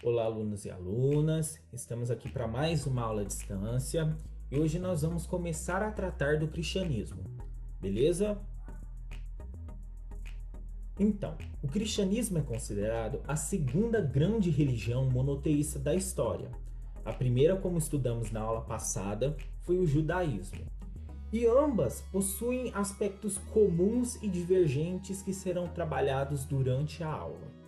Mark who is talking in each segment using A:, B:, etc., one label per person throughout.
A: Olá, alunos e alunas, estamos aqui para mais uma aula à distância e hoje nós vamos começar a tratar do cristianismo, beleza? Então, o cristianismo é considerado a segunda grande religião monoteísta da história. A primeira, como estudamos na aula passada, foi o judaísmo. E ambas possuem aspectos comuns e divergentes que serão trabalhados durante a aula.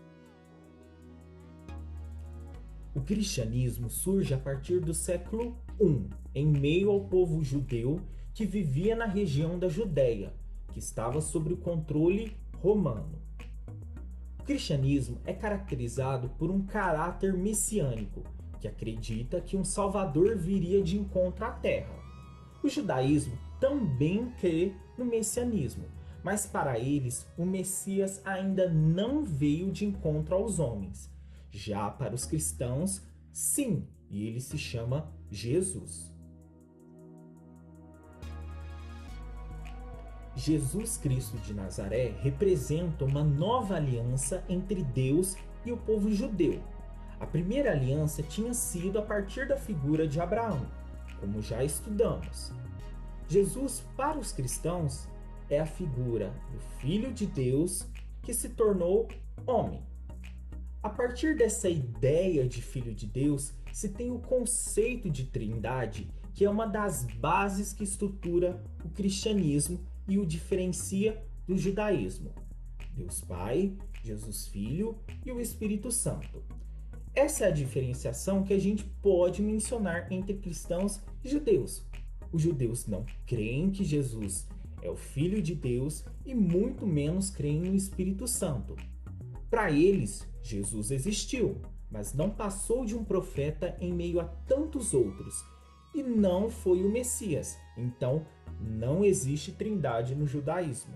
A: O cristianismo surge a partir do século I, em meio ao povo judeu que vivia na região da Judéia, que estava sob o controle romano. O cristianismo é caracterizado por um caráter messiânico, que acredita que um Salvador viria de encontro à Terra. O judaísmo também crê no messianismo, mas para eles o Messias ainda não veio de encontro aos homens. Já para os cristãos, sim, e ele se chama Jesus. Jesus Cristo de Nazaré representa uma nova aliança entre Deus e o povo judeu. A primeira aliança tinha sido a partir da figura de Abraão, como já estudamos. Jesus, para os cristãos, é a figura do Filho de Deus que se tornou homem. A partir dessa ideia de Filho de Deus, se tem o conceito de Trindade, que é uma das bases que estrutura o cristianismo e o diferencia do judaísmo. Deus Pai, Jesus Filho e o Espírito Santo. Essa é a diferenciação que a gente pode mencionar entre cristãos e judeus. Os judeus não creem que Jesus é o Filho de Deus e muito menos creem no Espírito Santo. Para eles, Jesus existiu, mas não passou de um profeta em meio a tantos outros, e não foi o Messias, então não existe trindade no judaísmo.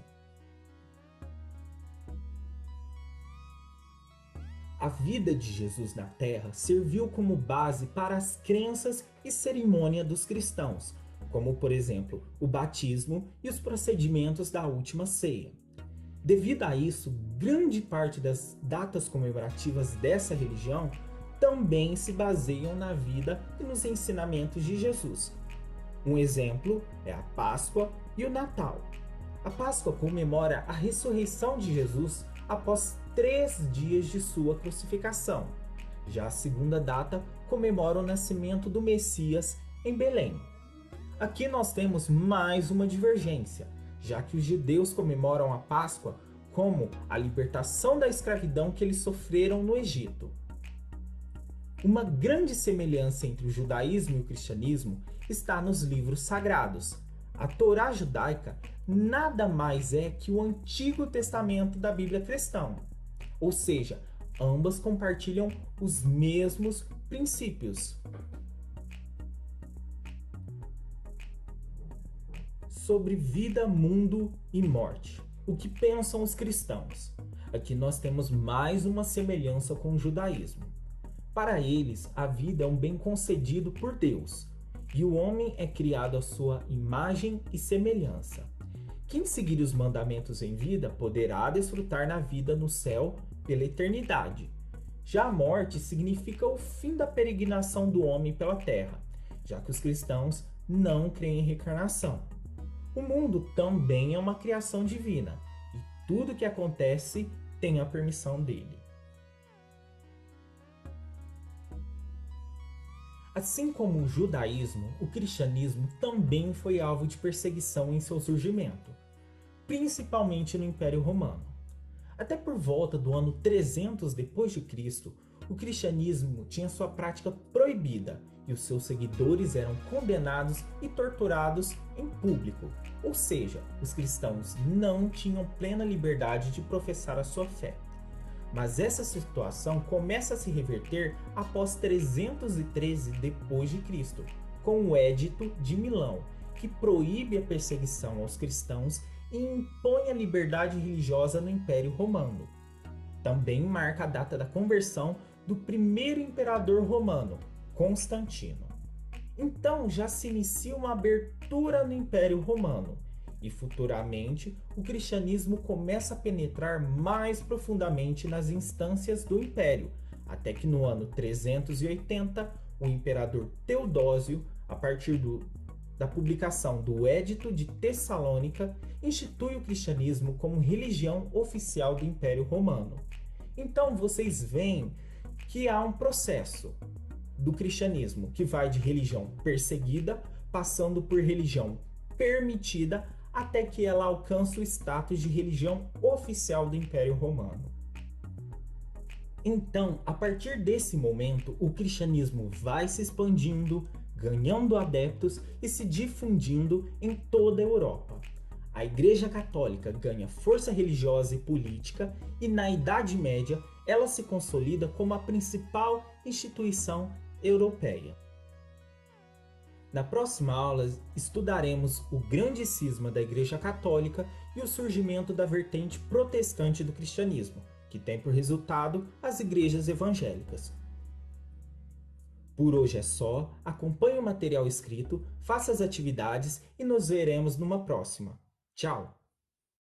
A: A vida de Jesus na Terra serviu como base para as crenças e cerimônia dos cristãos, como por exemplo o batismo e os procedimentos da última ceia. Devido a isso, grande parte das datas comemorativas dessa religião também se baseiam na vida e nos ensinamentos de Jesus. Um exemplo é a Páscoa e o Natal. A Páscoa comemora a ressurreição de Jesus após 3 dias de sua crucificação. Já a segunda data comemora o nascimento do Messias em Belém. Aqui nós temos mais uma divergência, já que os judeus comemoram a Páscoa como a libertação da escravidão que eles sofreram no Egito. Uma grande semelhança entre o judaísmo e o cristianismo está nos livros sagrados. A Torá judaica nada mais é que o Antigo Testamento da Bíblia cristã, ou seja, ambas compartilham os mesmos princípios. Sobre vida, mundo e morte. O que pensam os cristãos? Aqui nós temos mais uma semelhança com o judaísmo. Para eles, a vida é um bem concedido por Deus, e o homem é criado à sua imagem e semelhança. Quem seguir os mandamentos em vida poderá desfrutar na vida no céu pela eternidade. Já a morte significa o fim da peregrinação do homem pela terra, já que os cristãos não creem em reencarnação. O mundo também é uma criação divina, e tudo que acontece tem a permissão dele. Assim como o judaísmo, o cristianismo também foi alvo de perseguição em seu surgimento, principalmente no Império Romano. Até por volta do ano 300 d.C., o cristianismo tinha sua prática proibida e os seus seguidores eram condenados e torturados em público, ou seja, os cristãos não tinham plena liberdade de professar a sua fé. Mas essa situação começa a se reverter após 313 d.C., com o Edito de Milão, que proíbe a perseguição aos cristãos e impõe a liberdade religiosa no Império Romano. Também marca a data da conversão do primeiro imperador romano, Constantino. Então já se inicia uma abertura no Império Romano, e futuramente o cristianismo começa a penetrar mais profundamente nas instâncias do império, até que no ano 380, o imperador Teodósio, a partir da publicação do Edito de Tessalônica, institui o cristianismo como religião oficial do Império Romano. Então vocês veem que há um processo do cristianismo que vai de religião perseguida, passando por religião permitida, até que ela alcança o status de religião oficial do Império Romano. Então, a partir desse momento, o cristianismo vai se expandindo, ganhando adeptos e se difundindo em toda a Europa. A Igreja Católica ganha força religiosa e política e, na Idade Média, ela se consolida como a principal instituição europeia. Na próxima aula, estudaremos o grande cisma da Igreja Católica e o surgimento da vertente protestante do cristianismo, que tem por resultado as igrejas evangélicas. Por hoje é só, acompanhe o material escrito, faça as atividades e nos veremos numa próxima. Tchau!